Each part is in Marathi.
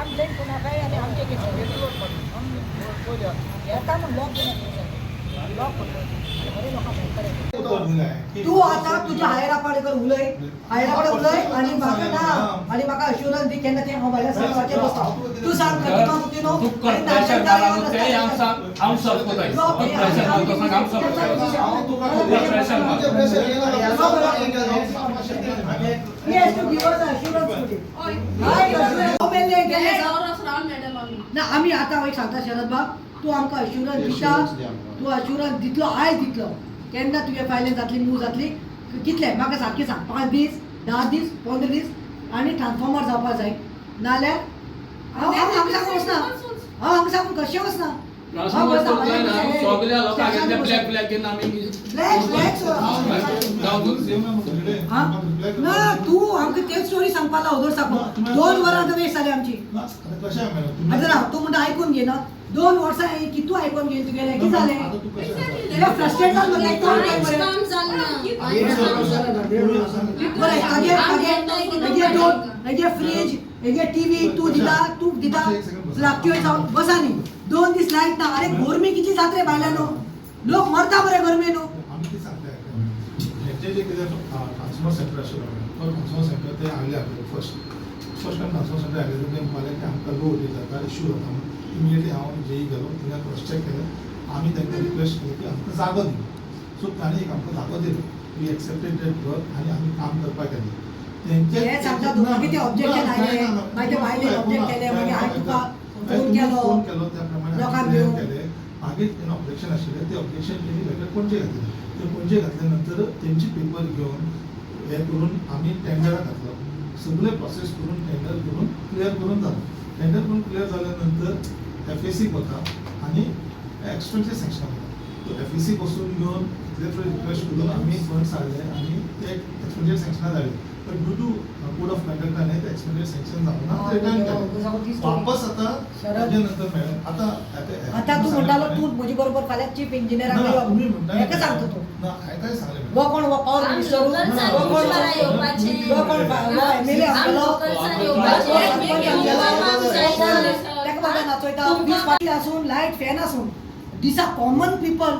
आम ब्लेम कोणा काय आणि आमचे किती येता म्हण लॉक बरे लोक तू आता तुझ्या हायरापाडेकर उलय आणि म्हाका ना आणि म्हाका अश्युरन्स दी केन्ना ते मोबायला सांगपाचे बसता तू सांग कधी मागती नो तू प्रेशर मारला ते आम सॉल्व कोताय प्रेशर मारतो सांग आम सॉल्व कोताय pressure He has to give us assurance ना आम्ही आता एक सांगता शरद बाब तू आमकां अश्युरन्स दिता तू अश्युरन्स दितलो आयज दितलो केन्ना तुगे फायलीन जातली मूव जातली कितले म्हाका सारकें सांग 5 दीस 10 दीस 15 दीस आनी ट्रान्सफॉर्मर जावपा जाय नाल्यार हांव हांगा सांगून वचना हांव हांगा सांगून कशें वचना सगळ्या लोकांक ब्लॅक ब्लॅक घेवन आमी ना तू आमकां तेच स्टोरी सांगपाक लाव साकून 2 वरां वेस्ट जाली आमची आतां तू म्हणटा आयकून घे ना 2 वर्सां कितू आयकून घेवन तुगेलें कितें जालें फ्रस्ट्रेट जालें हेगे फ्रीज हेगे टीवी तू दिता फ्लक्च्युएट जावन बसा न्ही 2 दीस लायट ना अरे गरमी किती जात रे भायल्यान लोक मरता बरे गरमेन ट्रान्सफॉर्मर सेंटर आशिल्लो ट्रान्सफॉर्मर सेंटर ते हाडले फर्स्ट टायम ट्रान्सफॉर्मर सेंटर हाडले ते म्हणलें की आमकां लो वोल्टेज जाता इश्यू जाता म्हणून इमिडिएटली हांव जेई गेलो तिने क्रॉस चॅक केलें आमी तांकां रिक्वेस्ट केली की आमकां जागो दी सो तांणी एक आमकां जागो दिलो वी एक्सेप्टेड दॅट वर्क आनी आमी काम करपाक गेले हे सांगता तू मागीर ते ऑब्जेक्शन आयले मागीर भायले ऑब्जेक्ट केले मागीर हांवें तुका फोन केलो त्या प्रमाणे लोकांक क्लियर केले मागीर ऑब्जेक्शन आशिल्लें ते ऑब्जेक्शन केली वेगळे पणजे घातले ते पणजे घातल्या नंतर तेंची पेपर घेवन हे करून आमी टेंडराक घातलो सगळे प्रोसेस करून टेंडर करून क्लियर करून जालो टेंडर करून क्लियर जाल्या नंतर FAC वता आनी एक्सपेन्सिव सँक्शन वता तो FAC बसून घेवन इतले रिक्वेस्ट करून आमी फंड्स हाडले आनी ते एक्सपेन्सिव सँक्शनाक धाडले but due to code of कंडक्टान ते एक्सपेन्सिव सँक्शन जावना रिटर्न केले वापस आता ताजे नंतर मेळ्ळें आता तू म्हणटालो तू म्हजे बरोबर फाल्यां चीफ इंजिनियराक हेका सांगता तू ना हांवें काय सांगलें वो कोण वो पावर मिनिस्टर वो कोण MLA आसलो ताका बाबा नाचयता 20 पार्टी आसून लायट फॅन आसून दिसा common people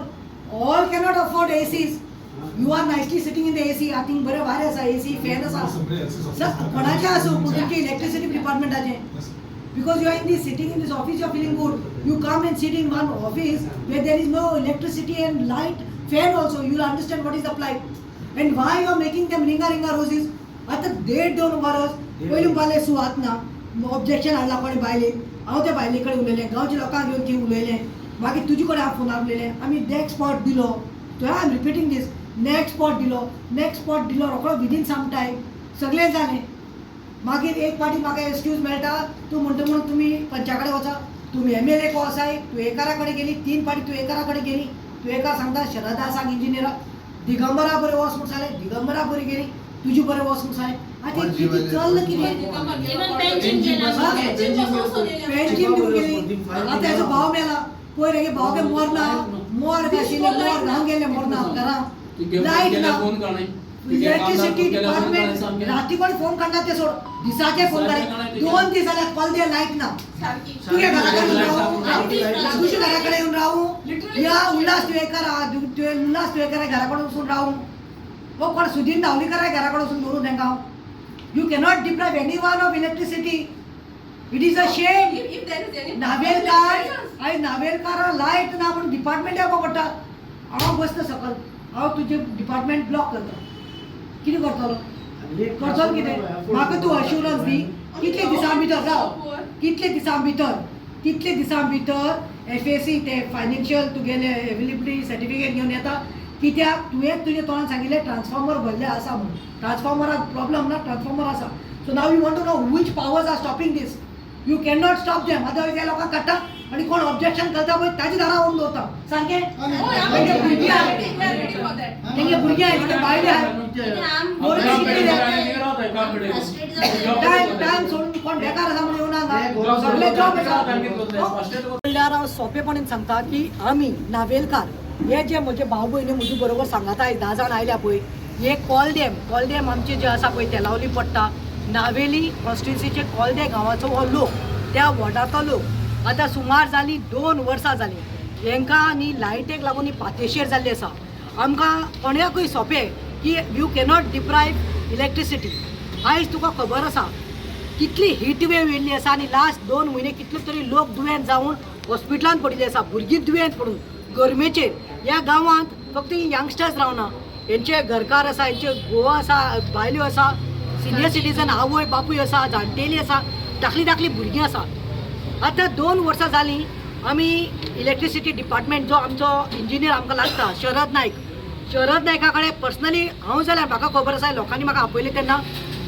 all cannot afford ACs you are nicely sitting in the AC I think बरे वारे आसा AC फॅन आसा कोणाचे आसूं पूण तुमचे electricity डिपार्टमेंटाचे because you are in this sitting in this office you are feeling good you come and sit in one office where there is no electricity and light fan also you will understand what is the plight and why you are making them ringa roses आता 1.5-2 वरस पयलीं बाले सुवात ना ऑब्जेक्शन हाडला कोणी बायले हांव त्या बायले कडेन उलयलें गांवच्या लोकांक घेवन थंय उलयलें मागीर तुजे कडेन हांव फोनार उलयलें आमी नेक्स्ट स्पॉट दिलो तो I am repeating this next spot दिलो रोखडो विदीन सम टायम सगळें जालें मागीर एक पाटी म्हाका एक्सक्यूज मेळटा तूं म्हणटा म्हणून तुमी पंचा कडेन वचा तुमी MLA को आसाय तुयेकारा कडेन गेली 3 पाटी तुयेकारा कडेन गेली तुयेकार सांगता शरदा सांग इंजिनियरा दिगंबरा बरें वच म्हूण सांगलें दिगंबरा बरी गेली तुजी बरें वच म्हूण सांगलें आतां कितें चल्लां कितें पेन्शन दिवन गेली आतां हेजो भाव मेला पयर हेगे भाव मरना मोर आशिल्ले मोर घावन गेले मरना घरा लायट ना इलेक्ट्रिसिटी डिपार्टमेंट राती पण फोन करतात ते सोड दिसाचे फोन करे 2 दीस जाल्यात कॉल दे लाईट ना तुझ्या घराकडे राहू तुझ्या घराकडे येऊन राहू या उल्हास तुवेकर घराकडे वचून राहू वो कोण सुदीन धावलीकर घराकडे वचून दवरून तांकां you cannot deprive anyone of electricity it is a shame Navelkar light ना म्हणून डिपार्टमेंट येवपा पडटा हांव बसता सकल हांव तुजे डिपार्टमेंट ब्लॉक करता कितें करतलो करचो कितें म्हाका तूं अश्युरन्स दी कितले दिसां भितर जाव तितले दिसां भितर FAC ते फायनान्शियल तुगेले एवेलेबिलिटी सर्टिफिकेट घेवन येता कित्याक तुवें तुजे तोंडान सांगिल्लें ट्रान्सफॉर्मर भरले आसा म्हणून ट्रान्सफॉर्मराक प्रॉब्लम ना ट्रान्सफॉर्मर आसा so now you want to know which powers are stopping this you can not stop them otherwise त्या लोकांक काडटा आणि कोण ऑब्जेक्शन करता पळय ताजी दारा व्हरून दवरता सारकें तेंगे भुरगे आहाय बायले टायम सोडून कोण बेकार आसा म्हणून येवना सगळे जॉब म्हणल्यार हांव सोंपेपणान सांगता की आमी नावेलकार हे जे म्हजे भाव भयणी म्हजे बरोबर सांगाता 10 जाण आयल्या पळय हे कॉलडेम आमचे जे आसा पळय तेलावली पडटा नावेली कॉन्स्टिट्युन्सीचे कॉलदे गांवाचो हो लोक त्या वॉर्डाचो लोक आतां सुमार जाली 2 वर्सां जालीं हेंकां आनी लायटेक लागून ही पातेशेर जाल्ली आसा. आमकां कोणाकूय सोंपें की यू कॅनॉट डिप्रायव इलेक्ट्रिसिटी. आयज तुका खबर आसा कितली हीट वेव येयल्ली आसा आनी लास्ट 2 म्हयने कितले तरी लोक दुयेंत जावन हॉस्पिटलांत पडिल्ले आसा. भुरगीं दुयेंत पडून गरमेचेर. ह्या गांवांत फक्त यंगस्टर्स रावना, हेंचे घरकार आसा, हेंचे घोव आसा, बायल्यो आसा, सिनियर सिटीजन आवय बापूय आसा, जाणटेली आसा, धाकली भुरगीं आसा. आतां 2 वर्सां जालीं आमी इलेक्ट्रिसिटी डिपार्टमेंट जो आमचो इंजिनियर आमकां लागता शरद नायका कडेन पर्सनली हांव जाल्यार म्हाका खबर आसा लोकांनी म्हाका आपयलें तेन्ना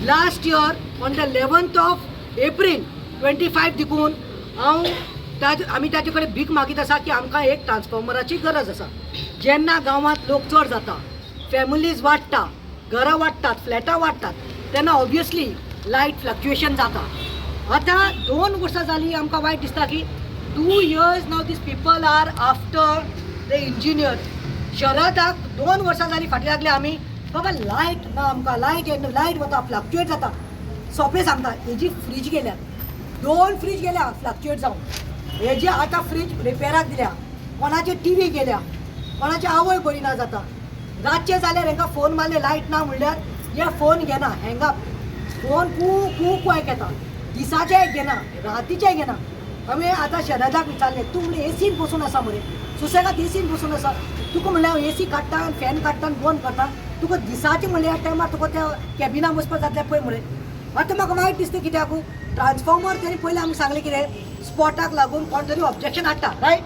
last year on the 11th of April 25 देखून आमी ताजे कडेन भीक मागीत आसा की आमकां एक ट्रान्सफॉर्मराची गरज आसा. जेन्ना गांवांत लोक चड जाता, फॅमिलीज वाडटा, घरां वाडटात, फ्लॅटां वाडटात, तेन्ना ऑब्वियसली लायट फ्लक्च्युएशन जाता. आतां 2 वर्सां जालीं आमकां वायट दिसता की 2 years now these people are after the engineer. शरदाक 2 वर्सां जालीं फाटीं लागले आमी बाबा लायट ना, आमकां लायट वता, फ्लक्च्युएट जाता. सोंपें सांगता, हेजी फ्रीज गेल्या, 2 फ्रीज गेल्या फ्लक्च्युएट जावन. हेजी आतां फ्रीज रिपेराक दिल्या, कोणाचे टीव्ही गेल्या, कोणाची आवय बरी ना जाता. रातचे जाल्यार हांकां फोन मारले लायट ना म्हणल्यार हे फोन घेना, हांगा फोन खूब वायट येता. दिसाचे घेना, रातीचे घेना. आमी आतां शरदाक विचारलें तूं म्हणलें एसीन बसून आसा मरे, सुसेगाद एसीन बसून आसा. तुका म्हणलें हांव एसी काडटा आनी फॅन काडटा आनी बंद करता, तुका दिसाचें म्हणलें ह्या टायमार तुका त्या कॅबिना बसपाक जातलें पळय म्हणलें. आतां म्हाका वायट दिसता कित्याक ट्रान्सफॉर्मर तेणी पयलीं आमकां सांगलें कितें स्पॉटाक लागून कोण तरी ऑब्जेक्शन हाडटा रायट.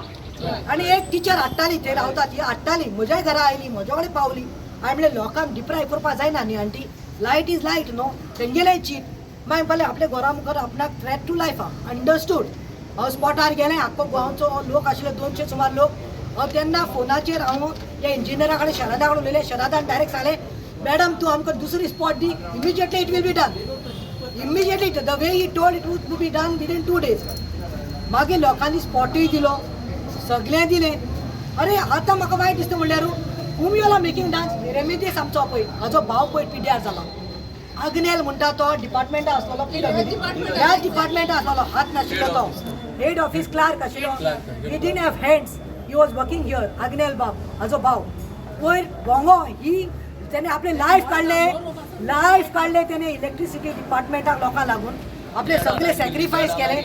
आनी एक टिचर हाडटाली, थंय रावता ती हाडटाली, म्हज्याय घरा आयली, म्हज्या कडेन पावली. हांवें म्हणलें लोकांक डिप्रायव करपाक जायना न्ही आंटी, लायट इज लायट न्हू, तेंगेलेय चीप. मागीर म्हणलें आपल्या घरा मुखार आपणाक थ्रेट टू लायफ आहा, अंडरस्टूड. हांव स्पॉटार गेलें, आख्खो गोंयचो लोक आशिल्ले 200 सुमार लोक. हांव तेन्ना फोनाचेर हांव त्या इंजिनियरा कडेन शरदा कडेन उलयलें. शरदान डायरेक्ट सांगलें मॅडम तूं आमकां दुसरी स्पॉट दी, immediately it will be done. Immediately the way he told it would be done within 2 days. मागीर लोकांनी स्पॉटूय दिलो, सगळें दिलें. अरे आतां म्हाका वायट दिसता म्हणल्यार whom you are making dance रेमेदीस आमचो पळय हाजो भाव पळय पिड्ड्यार जाला. अग्नेल म्हणटा तो डिपार्टमेंटा आसलो, ह्या डिपार्टमेंटा आसलो, हात नाशिल्लो तो, हेड ऑफिस क्लार्क आशिल्लो. He didn't have hands, he was working here. Agnel बाब हाजो भाव पयर भोंगो, ही तेणे आपले लायफ काडले तेणे इलेक्ट्रिसिटी डिपार्टमेंटाक लोकांक लागून आपले सगळे सॅक्रिफायस केले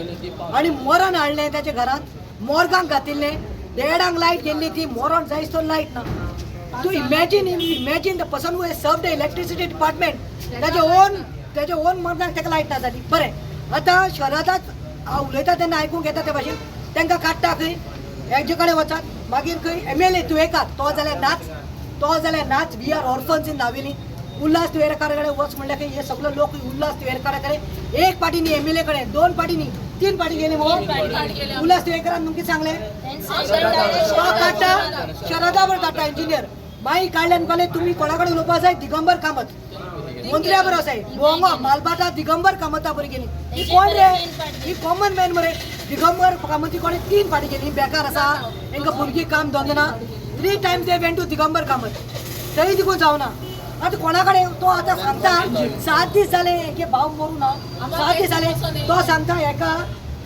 आनी मरण हाडलें ताच्या घरांत. मोर्गांक घातिल्लें, देडांक लायट गेल्ली, ती मरण जायस तो लायट ना. तूं imagine the person who has serve the electricity department, तेजे ओन मरणाक ताका लायट ना जाली. बरें, आतां शरदाक हांव उलयता तेन्ना आयकूंक येता ते भाशेन तांकां काडटा खंय हेजे कडेन वचात. मागीर खंय MLA तुवेकार, तो जाल्यार नाच. We are orphans in Navelim. Ulhas Tuvekar कडेन वच म्हणल्यार खंय हे सगळे लोक उल्हास तुवेकारा कडेन एक पाटी न्ही, MLA कडेन 2 पाटी न्ही, 3 पाटी गेली. उल्हास तुवेकारान तुमकां सांगलें तो काडटा, शरदा बरोबर काडटा इंजिनियर. मागीर काडल्यान कळ्ळें तुमी कोणा कडेन उलोवपाक जाय, दिगंबर कामत मंत्र्या बरोबर आसाय. गोंगा मालबाटा दिगंबर कामता बरी गेली. ही कोण रे, ही कॉमन मॅन मरे. दिगंबर कामती कोणे 3 फाटी गेली, बेकार आसा, हांकां भुरगीं काम धंदो ना. 3 times they went to Digambar Kamat, थंय देखून जावना. आतां कोणा कडेन तो आतां सांगता 7 दीस जाले हेगे भाव मरू ना, 7 दीस जाले. तो सांगता हेका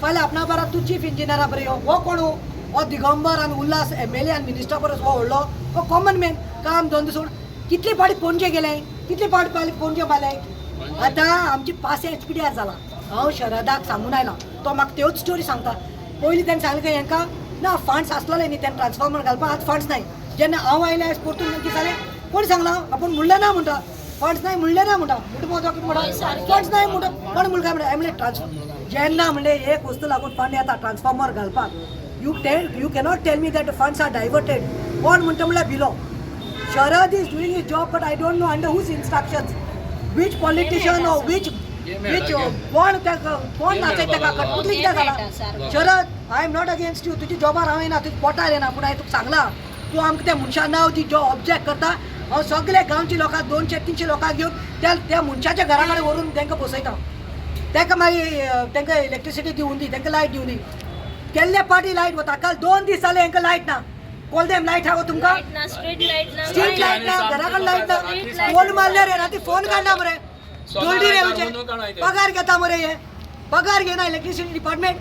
फाल्यां आपणा बारा तूं चीफ इंजिनियरा बरें यो. हो कोण हो दिगंबर आनी उल्हास MLA आनी मिनिस्टर परस हो व्हडलो, हो कॉमन मॅन. काम धंदो सोड. कितली फाटी पणजे गेले, कितली फाटी पणजे मारले. आतां आमची पासेंच पिड्यार जाला. हांव शरदाक सांगून आयलां, तो म्हाका त्योच स्टोरी सांगता. पयलीं तेणें सांगलें की हांकां ना फंड्स आसलेले न्ही, तेन्ना ट्रान्सफॉर्मर घालपाक, आज फंड्स नाय. जेन्ना हांव आयलें आज परतून कितें जालें, कोण सांगलां आपूण म्हणलें ना म्हणटा, फंड्स नाय म्हणलें ना म्हणटा. म्हणटा कितें म्हणटा, फंड्स नाय म्हणटा, कोण म्हणलें काय म्हणटा. हांवें म्हणलें ट्रान्सफॉर्मर जेन्ना म्हणलें एक वस्तू लागून फंड येता ट्रान्सफॉर्मर घालपाक, you cannot tell me that funds are diverted. कोण म्हणटा म्हणल्यार बिलो. Sharad is doing his job, but I don't know under whose instructions, which politician or which कोण नाचय ताका कटपुतली कित्याक जाला. Sharad, I am not against you, तुजी जॉबार हांव येना, तुजी पोटार येना, पूण हांवें तुका सांगलां तूं आमकां त्या मनशां नांव दी जो ऑब्जेक्ट करता. हांव सगळे गांवची लोकां 200-300 लोकांक घेवन त्या मनशाच्या घरा कडेन व्हरून तांकां बसयता. तांकां मागीर तांकां इलेक्ट्रिसिटी दिवन दी, तांकां लायट दिवन दी. केल्ले पाटी लायट वता. काल 2 दीस जाले हांकां लायट ना. कोलदेम लायट हांव तुमकां स्ट्रीट लायट ना, घरा कडेन लायट ना. फोन मारल्यार राती फोन काडना मरे, दोल्डी रे म्हणजे पगार घेता मरे हे पगार घेना इलेक्ट्रिसिटी डिपार्टमेंट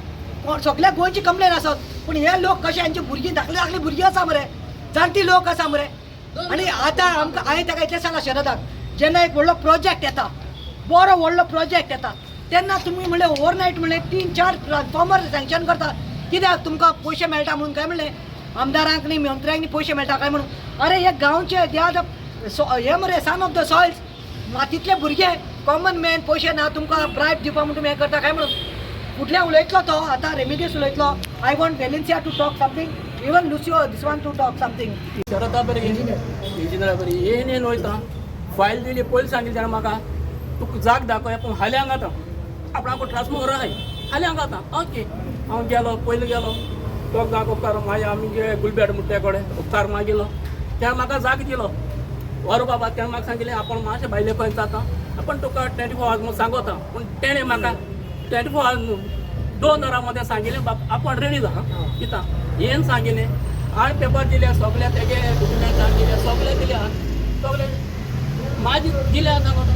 सगळ्या गोंयची कंप्लेन आसत पूण हे लोक कशे हांची भुरगीं धाकली भुरगीं आसा मरे जाणटी लोक आसा मरे आनी आतां आमकां हांवें ताका इतलें सांगलां शरदाक जेन्ना एक व्हडलो प्रोजेक्ट येता बरो व्हडलो प्रोजेक्ट येता तेन्ना तुमी म्हणलें ओवरनायट म्हणलें 3-4 ट्रान्सफॉर्मर सँक्शन करता कित्याक तुमकां पयशे मेळटा म्हणून काय म्हणलें आमदारांक न्ही मंत्र्यांक न्ही पयशे मेळटा काय म्हणून अरे हे गांवचे दे आर हे मरे सन ऑफ द सॉयल्स मातीतले भुरगे कॉमन मॅन पयशे ना तुमकां ब्रायब दिवपा म्हणून तुमी हें करता काय म्हणून कुठल्या उलयतलो तो आतां रेमिडियस उलयतलो I want Valencia to talk something even Lucio this one to talk something Sharada बरी इंजिनियर बरी येन वयता फायल दिली पयलीं सांगिल्लें जाणा म्हाका तुका जाग दाखोवया पूण हाल्यांक आतां आपणाक ट्रान्सफॉर्मर आहाय हाल्यांक आतां ओके हांव गेलो पयलीं गेलो तो जाग उपकार मागीर आमी गुलबेड म्हणटा ते कडेन उपकार मागिल्लो तेणें म्हाका जाग दिलो वर बाबा तेणें म्हाका सांगिल्लें आपण मातशें भायले खंय जाता आपण तुका 24 hours म्हणून सांगता पूण तेणें म्हाका 24 hours 2 वरां मदें सांगिल्लें बाप आपण रेडी जा कित्या येन सांगिल्लें हांवें पेपर दिले सगळे तेगे डॉक्युमेंटां दिले सगळे दिले सगळे माझी दिल्या सांगता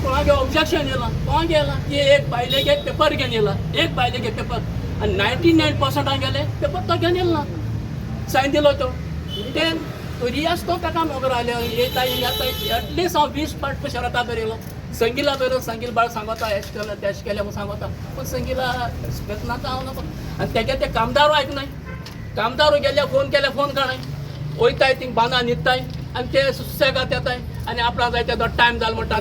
कोणागे ऑब्जेक्शन येयलां कोण गेला की एक बायलेक एक पेपर घेवन येयला एक बायलेक एक पेपर आनी 99% गेले पेपर तो घेवन येयला सायन दिलो तो तेन तो रियाज तो ताका मोगर आले येता एटलीस्ट हांव 20 फावट शरता बरयलो संगीला बरो संगील बाळ सांगता हेच केलें तेश केलें म्हणून सांगता पूण संगीला नाका हांव नाका आनी तेगे ते कामदारू आयकनाय कामदारू गेले फोन काणाय वयताय थिंग बांदा न्हिदताय आनी ते सुसेगाद येताय आनी आपणाक जाय ते टायम जालो म्हणटा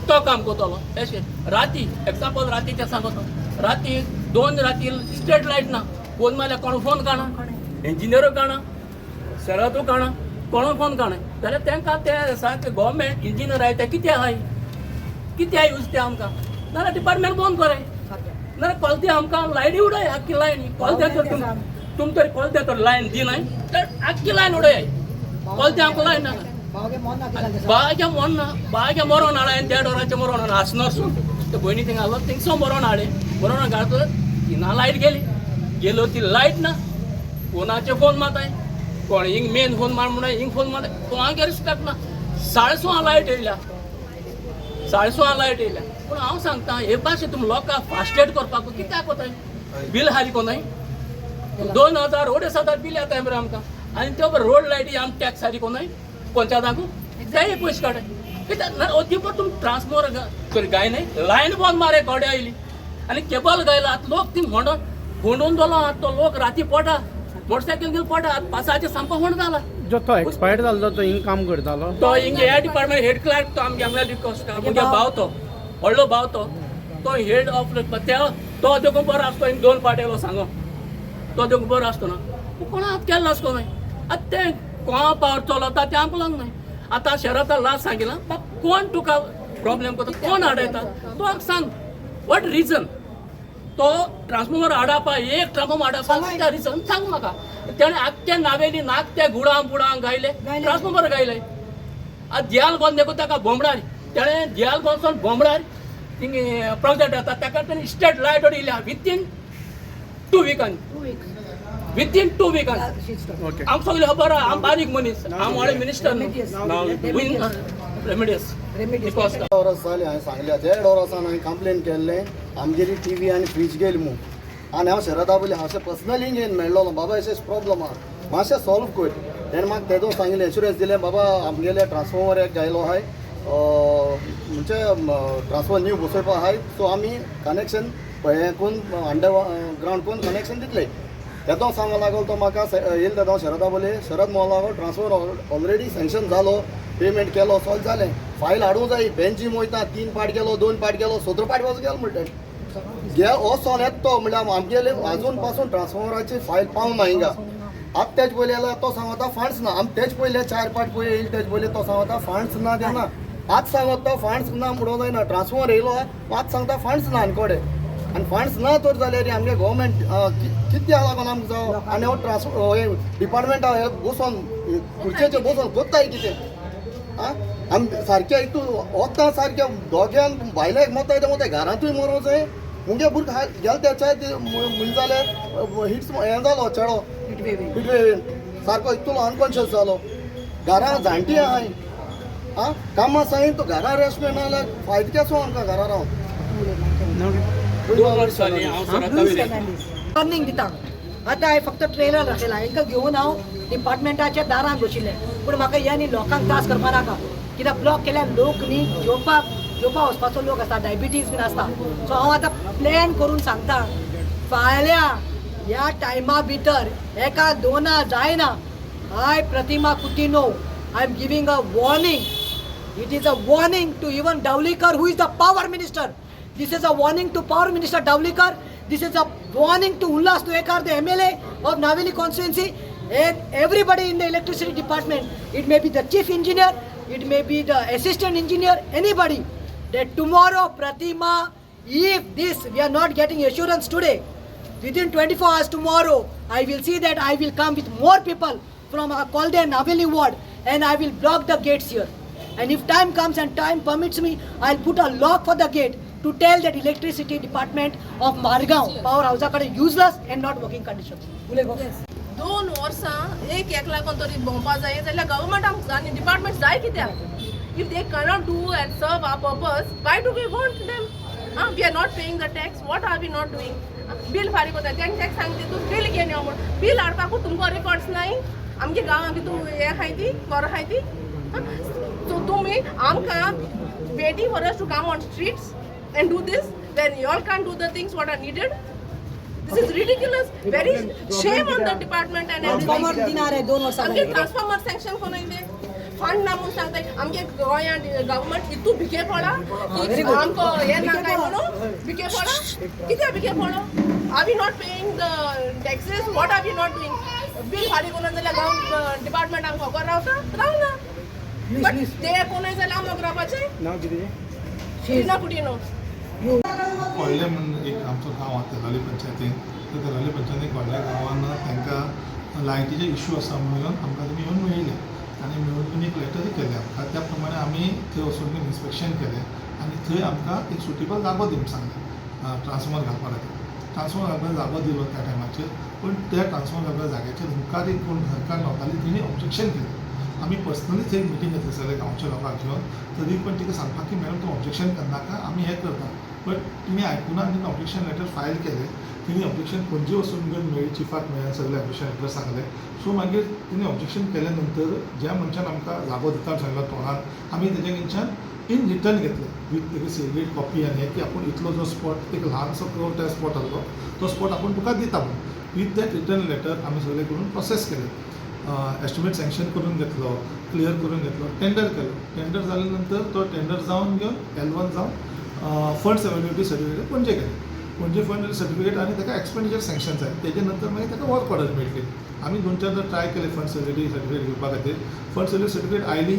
तो काम करतलो अशें राती एग्जाम्पल रातीचें सांगता राती 2 राती स्ट्रीट लायट ना फोन मारल्यार कोण फोन काणा इंजिनियरू काणा शरदू काणा कोण फोन काणा जाल्यार तांकां ते सारके गव्हर्मेंट इंजिनियर आहाय ते कितें आहाय यूज ते आमकां नाल्यार डिपार्टमेंट बंद कराय नाल्यार कोलते आमकां लायटी उडय आख्खी लायन कोलते तुम तरी कोलते तर लायन दिनाय तर आख्खी लायन उडय कोलते आमकां लायन नाका बागे मरोन हाडे 1.5 वरांचे मरोन हाडे आसनसून ते भयणी थिंग आसलो थिंगसो मरोन हाडे मरोन घालतो हिना लायट गेलो ती लायट ना फोनाचे फोन मारताय कोण हिंग मेन फोन मार म्हणून हिंग फोन मार कोणागे रिस्पेक्ट ना 6:30 लायट येयल्या 6:30 लायट येयल्या पूण हांव सांगता हे भाशे तुमी लोकांक फास्टेड करपाक कित्याक कोताय बील हाली कोनाय 2000 2,500 बील येताय मरे आमकां आनी त्यो रोड लायटी आमी टॅक्स सारी कोनाय पंचायतांकू ते पयशे काडय कित्याक अती पर तुमी ट्रान्सफॉर्मर गाय न्हय लायन बंद मारे गोडे आयली आनी केबल गायला आतां लोक ती फोंडून जालो तो लोक राती पडटा मोटरसायकल घेवन पडटा पासाचे सामको फोंड जाला जो तो एक्सपायर्ड जाल्लो तो हिंग काम करतालो तो हिंगे ह्या डिपार्टमेंट हेड क्लार्क तो आमगे आमल्या मुगे भाव तो व्हडलो भाव तो हेड ऑफ तो देखून बरो आसतो हिंग 2 फावट येयलो सांगो तो देखून बरो आसतो ना कोणा केल्लो आसतो न्हय आतां तें कोणा पावर चलता तें आमकां लागना आतां शरता लास्ट सांगिलां कोण तुका प्रॉब्लेम करता कोण हाडयता तो आमकां सांग वॉट रिजन तो ट्रान्सफॉर्मर हाडपा एक ट्रान्सफॉर्मर हाडपा त्या रिजन सांग म्हाका तेणें आख्ख्या नावेली नाक त्या गुडां गायले ट्रान्सफॉर्मर गायले आतां दियाल गोंद देखून ताका बोंबडार तेणें दियाल गोंदसून बोंबडार थिंग प्रोजेक्ट येता ताका तेणें स्टेट लायट दिल्या विथीन 2 विकांनी विथीन 2 विकांनी आमकां सगळें खबर आहा हांव बारीक मनीस हांव व्हडले मिनिस्टर रेमिडियस वर्स जालें हांवें सांगलें 1.5 वर्सान हांवें कंप्लेन केल्लें आमगेली टीव्ही आनी फ्रीज गेली म्हूण आनी हांव शरदा बोली हांव पर्सनली घेवन मेळ्ळो बाबा अशें प्रॉब्लम आहा मातशें सॉल्व कर तेणें म्हाका तेदो सांगिल्लें एश्युरन्स दिलें बाबा आमगेले ट्रान्सफॉर्मर एक गायलो आहाय म्हणजे ट्रान्सफॉर्मर न्यू बसोवपा आहाय सो आमी कनेक्शन हें करून अंडरग्रावंड करून कनेक्शन दितले तेदो सांगो लागलो तो म्हाका येयले तेदो शरदा बोले शरद म्हणून लागलो ट्रान्सफॉर्मर ऑलरेडी सँक्शन जालो पेमेंट केलो सॉल्व जालें फायल हाडूंक जाय बेंची वयता 3 पाट गेलो 2 पाट गेलो 17 पाट वच गेलो म्हणटा हो सॉन येता तो म्हणल्यार आमगेले आजून पासून ट्रान्सफॉर्मराची फायल पावना हिंगा आतां तेज पयले जाल्यार तो सांगता फंड्स ना आमी तेज पयले 4 पाट पळय येयले तेज पयले तो सांगता फंड्स ना देना आज सांगता तो फंड्स ना म्हणून जायना ट्रान्सफॉर्मर येयलो आज सांगता फंड्स ना आनी कोडे आनी फंड्स ना तर जाल्यार आमगे गोवोरमेंट कित्याक लागून आमकां जावं आनी हो ट्रान्सफॉर्मर डिपार्टमेंटा बसोन खुर्चेचेर बसोन कोत्ताय कितें आम सारकें हितून वता सारकें दोग्यान भायल्याक मोताय ते मोताय घरांतूय मरूं जाय मुगे भुरगो गेले तेच्या म्हणजे जाल्यार हिट्स हें जालो चेडो हिटवेन सारको हितून अनकॉन्शियस जालो घरां जाणटी आहाय कामां सायन तूं घरा रेस्ट मेळना जाल्यार फायदो केसो आमकां घरा रावन 2 वर्स जालीं हांव सराक वयलें. वॉर्निंग दिता आतां हांवें फक्त ट्रेलर दाखयला हांकां घेवन हांव डिपार्टमेंटाच्या दारान बशिल्लें पूण म्हाका ह्या न्ही लोकांक त्रास करपा नाका कित्याक ब्लॉक केल्यार लोक न्ही जेवपाक वचपाचो लोक आसता डायबिटीज बीन आसता सो हांव आतां प्लॅन करून सांगता फाल्यां ह्या टायमा भितर एका दोना जायना hi Pratima Coutinho I am giving a warning. It is a warning to even Davlikar, who is the power minister. This is a warning to power minister Davlikar. This is a warning to Ullas Dwekar, the MLA of Naveli constituency, and everybody in the electricity department. It may be the chief engineer, it may be the assistant engineer, anybody. That tomorrow, Pratima, if this we are not getting assurance today, within 24 hours tomorrow, I will see that I will come with more people from Kolde and Naveli ward, and I will block the gates here. And if time comes and time permits me, I'll put a lock for the gate to tell that electricity department of Margaon, powerhouse are useless and not working conditions. 2 वर्सां एक लागून तरी भोंवपा जाय जाल्यार गव्हर्मेंटाक आनी डिपार्टमेंट जाय कित्याक if they cannot do and serve our purpose why do we want them we are not paying the tax what are we not doing bill फारीक कोता तें टॅक्स सांगता तूं बिल घेवन यो म्हूण बिल हाडपाकूच तुमकां रिकॉर्ड्स नाय आमगे गांवांत भितूर हें आहाय ती घर आहाय ती सो तुमी आमकां waiting for us to come on streets and do this then you all can't do the things what are needed. This is ridiculous. Very shame on the department and everything. Transformer दिनार आहे 2 वर्सां आमगे ट्रान्सफॉर्मर सँक्शन कोणाले फंड ना म्हणून सांगताय आमगे गोंयांत गव्हर्मेंट इतू भिके पडा की आमको हे नाकाय म्हणून भिके पडा कित्याक भिके पडो are we not paying the taxes what are we not doing bill फारीक कोना जाल्यार डिपार्टमेंटाक खबर रावता रावना बट ते कोणाय जाल्यार आमक रावपाचें नाव कितें श्रीना कुटिनो व्हडलें म्हणून एक आमचो गांव आसा तेलाली पंचायतीन त्या तेलाली पंचायतीन व्हडल्या गांवान तांकां लायटीचे इश्यू आसा म्हणून आमकां तुमी येवन मेळिल्ले आनी मेळून तुमी एक लेटर केले आमकां त्या प्रमाणे आमी थंय वचून इन्स्पेक्शन केलें आनी थंय आमकां एक सुटेबल जागो दिवंक सांगलें ट्रान्सफॉर्मर घालपा खातीर ट्रान्सफॉर्मर घालपाक जागो दिलो त्या टायमाचेर पूण त्या ट्रान्सफॉर्मर घालपा जाग्याचेर मुखार एक कोण घरकार रावताली तिणी ऑब्जेक्शन केलें आमी पर्सनली थंय एक मिटींग घेतली सगळे गांवच्या लोकांक घेवन तरी पण तिका सांगपाक की मॅडम तूं ऑब्जेक्शन करनाका आमी हें करता बट तिणी आयकुना आनी ऑब्जेक्शन लेटर फायल केलें तिणी ऑब्जेक्शन पणजे वचून घेवन मेळ्ळी चिफाक मेळ्ळें सगळे ऑब्जेक्शन लेटर सांगलें सो मागीर तिणी ऑब्जेक्शन केल्या नंतर ज्या मनशान आमकां जागो दिता सांगलो तोंडान आमी तेजे कडच्यान इन रिटर्न घेतलें वीथ तेगे सिग्नेट कॉपी आनी हें की आपूण इतलो जो स्पॉट एक ल्हानसो कोर्ट स्पॉट आसलो तो स्पॉट आपूण तुका दिता म्हणून वीथ दॅट रिटर्न लेटर आमी सगळे करून प्रोसेस केलें एस्टिमेट सँक्शन करून घेतलो क्लियर करून घेतलो टेंडर केलो टेंडर जाल्या नंतर तो टेंडर जावन घेवन L1 जावन फंड्स अवेलेबिलिटी सर्टिफिकेट पणजे केलें पणजे फंड सर्टिफिकेट आनी ताका एक्सपेंडिचर सँक्शन जाय तेजे नंतर मागीर ताका वर्क ऑर्डर मेळटली आमी 2-4 ट्राय केले फंड्स अवेलेबिलिटी सर्टिफिकेट घेवपा खातीर फंड्स अवेलेबिलिटी सर्टिफिकेट आयली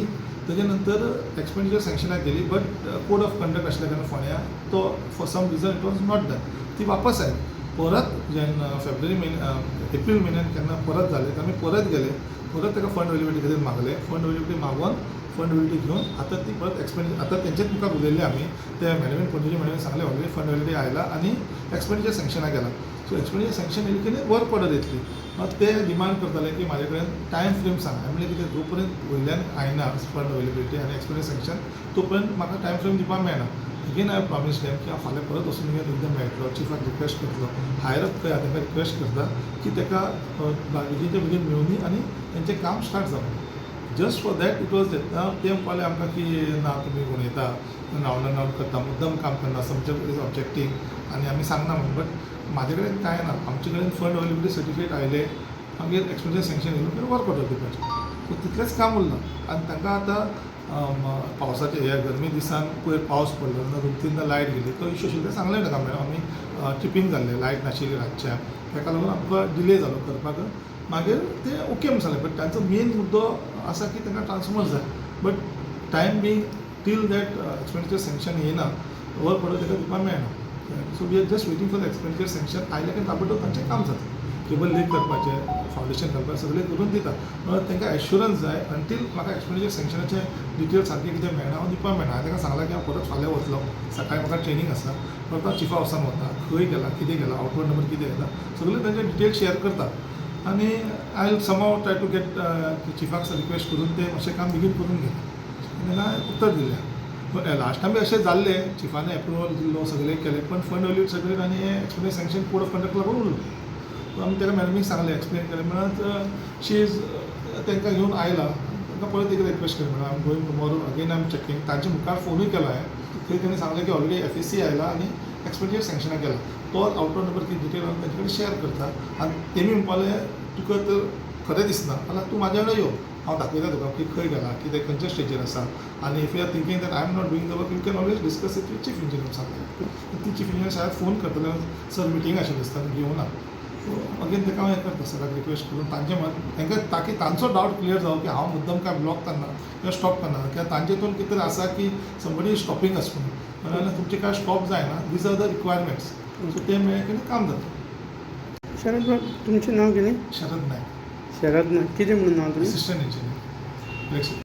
तेजे नंतर एक्सपेंडिचर सँक्शनाक गेली बट कोड ऑफ कंडक्ट आसल्या कारणान फोंड्या तो for some reason it was not done ती वापस आयली परत जेन्ना एप्रील म्हयन्यान केन्ना परत जालें आमी परत गेले परत ताका फंड अवेलेबिलिटी खातीर मागलें फंड अवेलेबिलिटी मागोवन फंड अवेलेबिलिटी घेवन आतां ती परत एक्सपेंडिचर आतां तेंचेच मुखार उलयल्ले आमी त्या मॅडमीन पणजे मॅडमीन सांगलें ऑलरेडी फंड अवेलेबिलिटी आयला आनी एक्सपेंडिचर सँक्शनाक गेला सो एक्सपेंडिचर सँक्शन येयली की वर्क ऑर्डर येतली ते डिमांड करताले की म्हाजे कडेन टायम फ्रेम सांग हांवें म्हणलें कितें जो पर्यंत वयल्यान आयना फंड अवेलेबिलिटी आनी एक्सपेंडिचर सँक्शन तो पर्यंत म्हाका टायम फ्रेम दिवपाक मेळना अगेन हांवें प्रॉमीस देम की हांव फाल्यां परत वचून एकदम मेळटलो चिफाक रिक्वेस्ट करतलो हायर अप ताका रिक्वेस्ट करता की ताका बेगीनच्या बेगीन मेळुनी आनी तेंचें काम स्टार्ट जावं just for that it was ते म्हणपाले आमकां की ना तुमी उणयता नांव करता मुद्दम काम करना सबजेक्ट इज ऑब्जेक्टींग आनी आमी सांगना म्हणून बट म्हाजे कडेन कांय ना आमचे कडेन फंड अवेलेबिलिटी सर्टिफिकेट आयले मागीर एक्सपेंडिचर सँक्शन येयलें मागीर वर्क ऑर्डर दिवपाचें सो तितलेंच काम उरलां आनी तांकां आतां पावसाच्या ह्या गरमी दिसान पयर पावस पडलो तेन्ना 2-3दां लायट गेली तो इश्यू आशिल्लो तें सांगलें ताका मॅडम आमी ट्रिपींग जाल्लें लायट नाशिल्ली रातच्या ताका लागून आमकां डिले जालो करपाक मागीर ते ओके म्हूण सांगलें बट तांचो मेन मुद्दो आसा की तांकां ट्रान्सफॉर्मर जाय but time being till that expenditure sanction येयना वर्क ऑर्डर ताका दिवपाक मेळना so we are just waiting for the expenditure sanction आयल्या की ताबडतोब तांचें काम जाता केबल लीक करपाचें फावंडेशन घालपाचें सगळें करून दिता म्हणून तांकां एश्युरन्स जाय अंटील म्हाका एक्सपेंडिचर सँक्शनाचे डिटेल्स सारकें कितें मेळना हांव दिवपाक मेळना हांवें ताका सांगलां की हांव परत फाल्यां वतलो सकाळीं म्हाका ट्रेनींग आसा परत हांव चिफा हावसान वता खंय गेला कितें गेला आउटवर्ड नंबर कितें येता सगळें तांचे डिटेल्स शेअर करता आनी I will somehow try to get चिफाक रिक्वेस्ट करून ते मातशें काम बेगीन करून घेता ताका उत्तर दिलें लास्ट टायम अशें जाल्लें चिफान एप्रुवल दिल्लो सगळें केलें पण फंड वॅल्यूड सगळें आनी हें explain sanction code of conduct लागून उरलो सो आमी ताका मॅडमीक सांगलें एक्सप्लेन केलें म्हणत शी इज तांकां घेवन आयला तांकां परत एक रिक्वेस्ट केली म्हणून I am going tomorrow again I am checking तांचे मुखार फोनूय केलो हांवें थंय तेणी सांगलें की ऑलरेडी FSC आयला आनी एक्सपेंडिचर सँक्शनाक गेला तो आउट ऑफ नंबर कितें डिटेल तांचे कडेन शेअर करता आनी तेमी म्हणपालें तुका तर खरें दिसना जाल्यार तूं म्हाज्या वांगडा यो हांव दाखयता तुका की खंय गेला कितें खंयच्या स्टेजीर आसा आनी if you are thinking that I am not doing the work you can always discuss it with chief engineer सांगलें ती चीफ इंजिनियर शायद फोन करतले सर मिटींग आशिल्ली दिसता घेवं ना सो अगेन ताका हांव हें करता सराक रिक्वेस्ट करून तांचे मन तांकां ताकी तांचो डावट क्लियर जावं की हांव मुद्दम काय ब्लॉक करना किंवा स्टॉप करना किंवा तांचेतून कितें तरी आसा की समबडी स्टॉपिंग अस म्हणून नाजाल्यार तुमचें काय स्टॉप जायना these are the requirements so ते मेळ्ळे की काम जाता शरद भाऊ, तुमचें नाव कितें? शरद नायक शरद नायक. कितें म्हणून नाव तुमी? Assistant engineer.